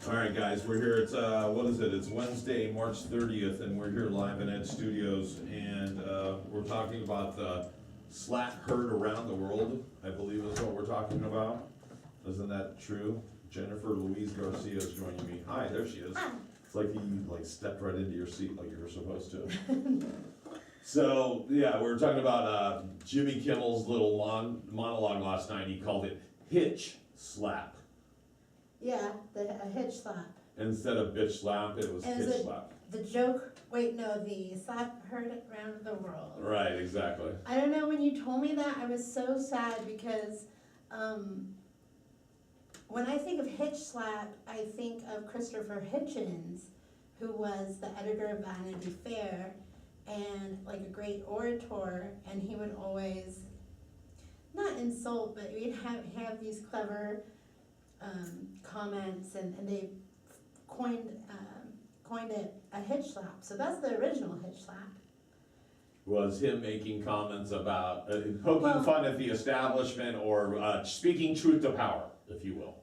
All right, guys, we're here. It's what is it? It's Wednesday, March 30th, and we're here live in Ed Studios, and we're talking about the slap heard around the world, I believe is what we're talking about. Isn't that true? Jenifer Louise Garcia is joining me. Hi, there she is. It's like you stepped right into your seat like you were supposed to. So yeah, we were talking about Jimmy Kimmel's little monologue last night. He called it hitch slap. Yeah, a hitch slap. Instead of bitch slap, it was hitch slap. The joke, the slap heard around the world. Right, exactly. I don't know, when you told me that, I was so sad because when I think of hitch slap, I think of Christopher Hitchens, who was the editor of Vanity Fair and like a great orator, and he would always, not insult, but we'd have these clever comments, and they coined it a hitch slap. So that's the original hitch slap. Was him making comments about poking fun at the establishment or speaking truth to power, if you will.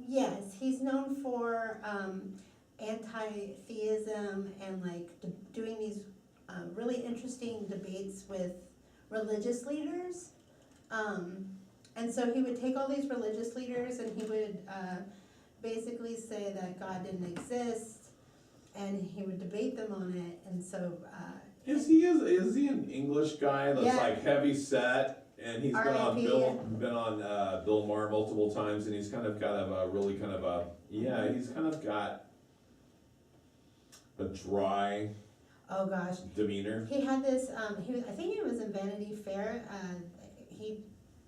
Yes, he's known for anti-theism and doing these really interesting debates with religious leaders. And so he would take all these religious leaders and he would basically say that God didn't exist, and he would debate them on it. And so is he an English guy that's like heavy set, and he's been on Bill Maher multiple times, and he's kind of got he's kind of got a dry demeanor. He had this I think he was in Vanity Fair.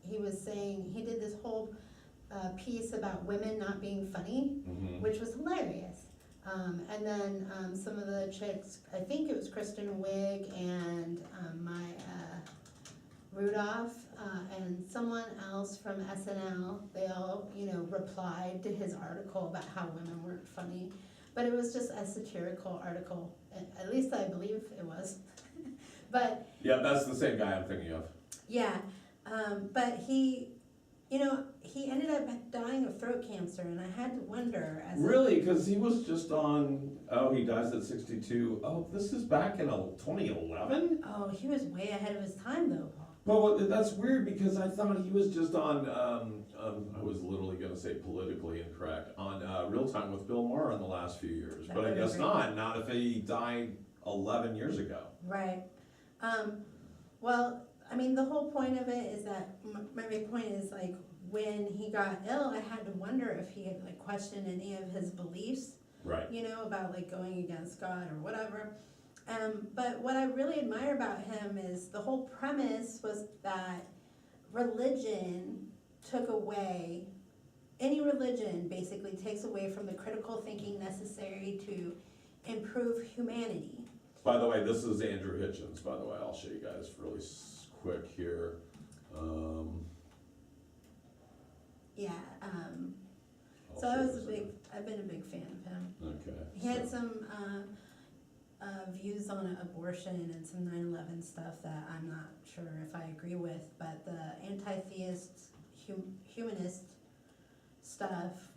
He was saying, he did this whole piece about women not being funny, which was hilarious. And then some of the chicks, I think it was Kristen Wiig and Rudolph and someone else from SNL, they all, replied to his article about how women weren't funny. But it was just a satirical article, at least I believe it was. But yeah, that's the same guy I'm thinking of. Yeah. But he ended up dying of throat cancer, and I had to wonder. Really? Because he was just on, he dies at 62. Oh, this is back in 2011? Oh, he was way ahead of his time, though, Paul. Well, that's weird, because I thought he was just on, I was literally going to say politically incorrect, on Real Time with Bill Maher in the last few years. But I guess not if he died 11 years ago. Right. Well, I mean, the whole point of it is that, my big point is, when he got ill, I had to wonder if he had, questioned any of his beliefs. Right. About, going against God or whatever. But what I really admire about him is the whole premise was that religion took away, any religion basically takes away from the critical thinking necessary to improve humanity. By the way, this is Andrew Hitchens, by the way. I'll show you guys really quick here. So I've been a big fan of him. Okay. He had some views on abortion and some 9/11 stuff that I'm not sure if I agree with, but the anti-theist, humanist stuff,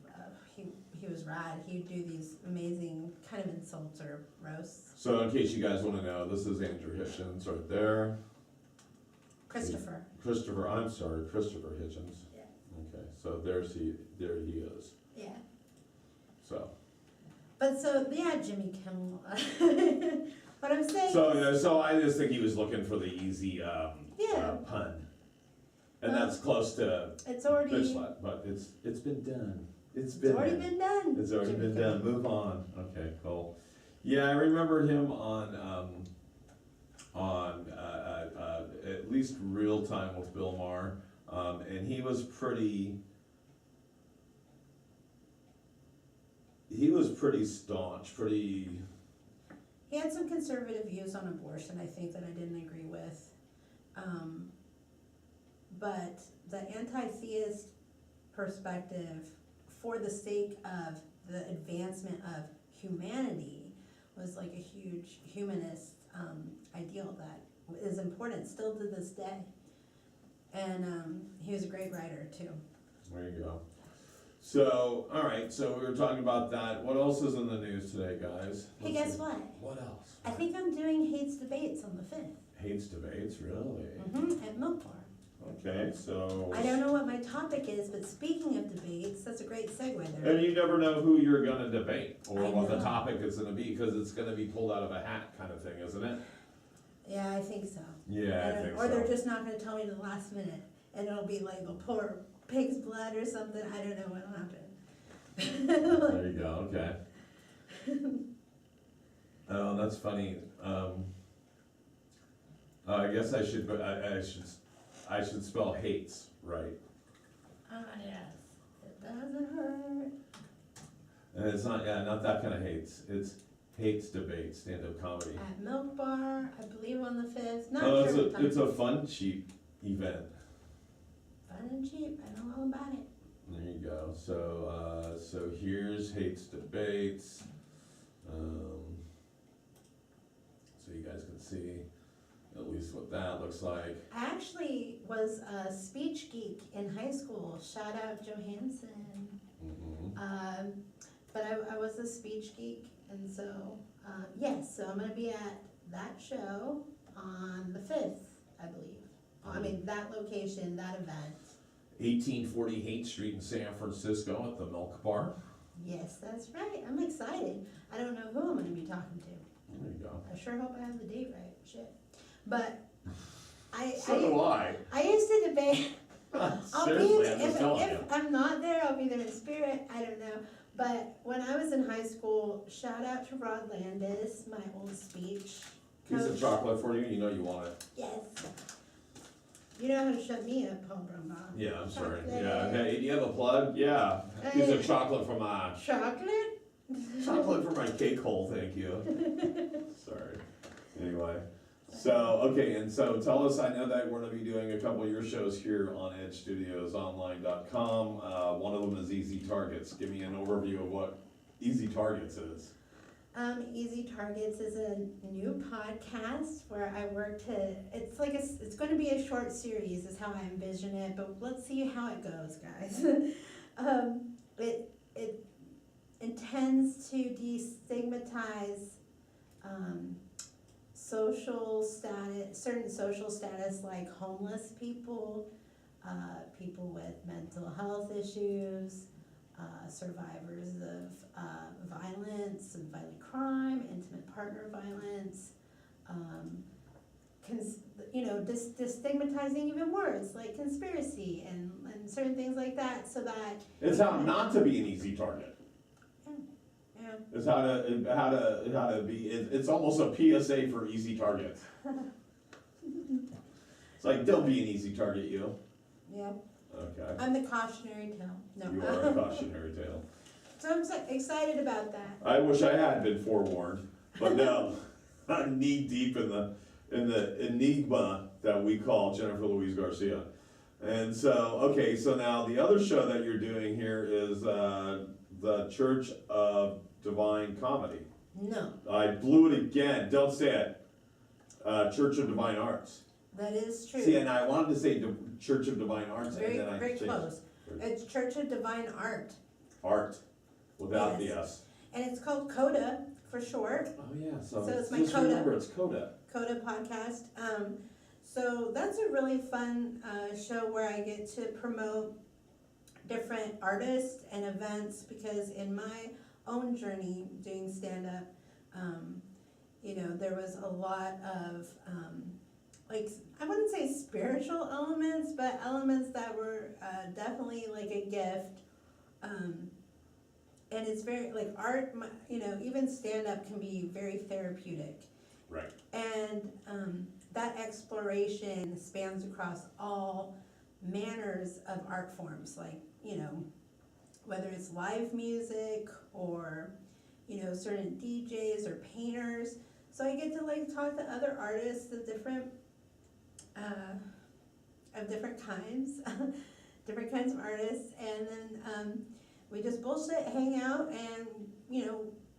he was rad. He'd do these amazing kind of insults or roasts. So in case you guys want to know, this is Andrew Hitchens right there. Christopher Hitchens. Yeah. Okay, so there he is. Yeah. So. But Jimmy Kimmel. What I'm saying. So I just think he was looking for the easy pun, and that's close to. It's already. Bitch slap, but it's been done. It's already been done. It's already been done. Move on. Okay, cool. Yeah, I remember him on at least Real Time with Bill Maher, and he was pretty staunch, He had some conservative views on abortion, I think, that I didn't agree with. But the anti-theist perspective, for the sake of the advancement of humanity, was like a huge humanist ideal that is important still to this day. And he was a great writer too. There you go. So, all right, so we were talking about that. What else is in the news today, guys? Hey, Let's guess see. what? What else? I think I'm doing Hates Debates on the 5th. Hates debates, really? At Milk Bar. Okay, so. I don't know what my topic is, but speaking of debates, that's a great segue there. And you never know who you're gonna debate, or I what the know. topic is gonna be, because it's gonna be pulled out of a hat kind of thing, isn't it? Yeah, I think so. Yeah, I think Or they're so. just not gonna tell me to the last minute, and it'll be like a poor pig's blood or something, I don't know what'll happen. There you go, okay. Oh, that's funny. I guess I should spell hates, right? Yes, it doesn't hurt. And it's not, yeah, not that kind of hates, it's hates debate, stand-up comedy. At Milk Bar, I believe on the 5th, not Oh, sure what time. it's a fun, cheap event. Fun and cheap, I know all about it. There you go. So here's hates debates. So you guys can see at least what that looks like. I actually was a speech geek in high school, shout out Johansson. Mm-hmm. But I was a speech geek, and so, yes, so I'm gonna be at that show on the 5th, I believe. I mean, that location, that event. 1840 Haight Street in San Francisco at the Milk Bar. Yes, that's right, I'm excited. I don't know who I'm gonna be talking to. There you go. I sure hope I have the date right, shit. But So do I. I used to debate, I'll be, Seriously, I'm just telling you. if I'm not there, I'll be there in spirit, I don't know. But when I was in high school, shout out to Rod Landis, my old speech Piece of coach. chocolate for you, you know you want it. Yes. You know how to shut me up, Paul Brumbaugh. Yeah, I'm sorry. Chocolate. Yeah, hey, do you have a plug? Yeah. Piece of chocolate from Chocolate? chocolate from my cake hole, thank you. Sorry. Anyway, so, okay, and so tell us, I know that we're gonna be doing a couple of your shows here on edgestudiosonline.com. One of them is Easy Targets. Give me an overview of what Easy Targets is. Easy Targets is a new podcast where I work to, it's like it's going to be a short series is how I envision it, but let's see how it goes, guys. It intends to destigmatize social status, certain social status like homeless people, people with mental health issues, survivors of violence and violent crime, intimate partner violence, destigmatizing even words like conspiracy and certain things like that, so that It's how not to be an easy target. yeah. It's how to be, it's almost a PSA for easy targets. It's like, don't be an easy target, you. Yeah, Okay. I'm the cautionary tale. No. You are a cautionary tale. So I'm excited about that. I wish I had been forewarned, but no, I'm knee deep in the enigma that we call Jenifer Louise Garcia. And so, okay, so now the other show that you're doing here is the Church of Divine Comedy. No, I blew it again. Don't say it. Church of Divine Arts. that is true. See, and I wanted to say Church of Divine Arts, Very, and then I very changed close. It's Church of Divine Art, Art without the Yes. S. and it's called CODA for short. Oh yeah, so So it's my just coda. remember it's Coda. CODA podcast. So that's a really fun show where I get to promote different artists and events, because in my own journey doing stand-up, there was a lot of I wouldn't say spiritual elements, but elements that were definitely like a gift. And it's very like art, even stand-up can be very therapeutic. Right. And that exploration spans across all manners of art forms, like, whether it's live music or, certain DJs or painters. So I get to talk to other artists of different kinds, different kinds of artists, and then we just bullshit, hang out, and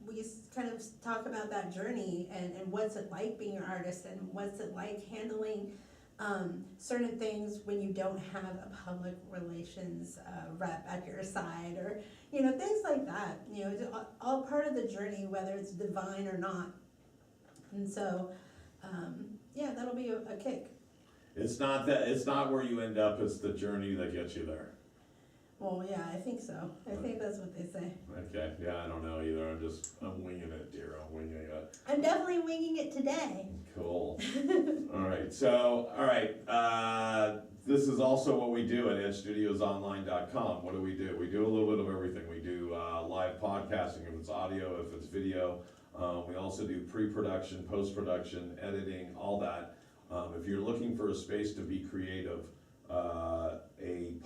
we just kind of talk about that journey and what's it like being an artist, and what's it like handling certain things when you don't have a public relations rep at your side, or, you know, things like that. You know, it's all part of the journey, whether it's divine or not. And so, yeah, that'll be a kick. It's not where you end up, it's the journey that gets you there. Well, yeah, I think so. I think that's what they say. Okay, yeah, I don't know either, I'm winging it, dear, I'm winging it. I'm definitely winging it today. Cool. Alright, this is also what we do at edgestudiosonline.com. What do? We do a little bit of everything. We do live podcasting, if it's audio, if it's video. We also do pre-production, post-production, editing, all that. If you're looking for a space to be creative, a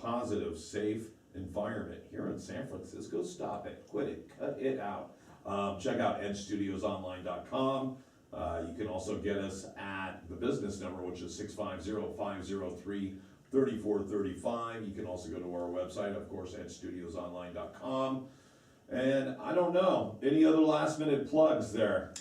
positive, safe environment here in San Francisco, stop it, quit it, cut it out. Check out edgestudiosonline.com. You can also get us at the business number, which is 650-503-3435. You can also go to our website, of course, edgestudiosonline.com. And I don't know, any other last minute plugs there?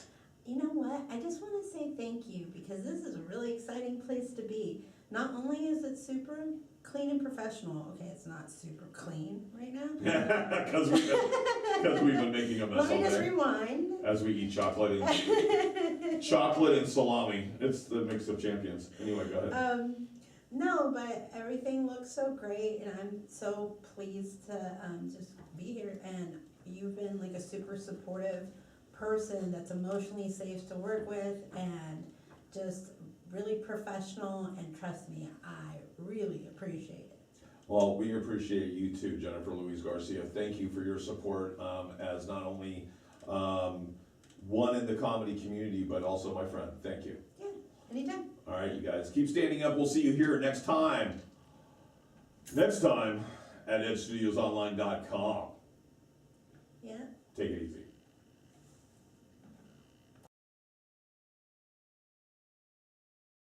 You know what? I just want to say thank you, because this is a really exciting place to be. Not only is it super clean and professional, okay, it's not super clean right now. Because we've been making a mess Let me all just day rewind. as we eat chocolate and salami. It's the mix of champions. Anyway, go ahead. No, but everything looks so great, and I'm so pleased to just be here. And you've been like a super supportive person that's emotionally safe to work with, and just really professional. And trust me, I really appreciate it. Well, we appreciate you too, Jenifer Louise Garcia. Thank you for your support as not only one in the comedy community, but also my friend. Thank you. Yeah, anytime. All right, you guys, keep standing up. We'll see you here next time. Next time at edgestudiosonline.com. Yeah. Take it easy.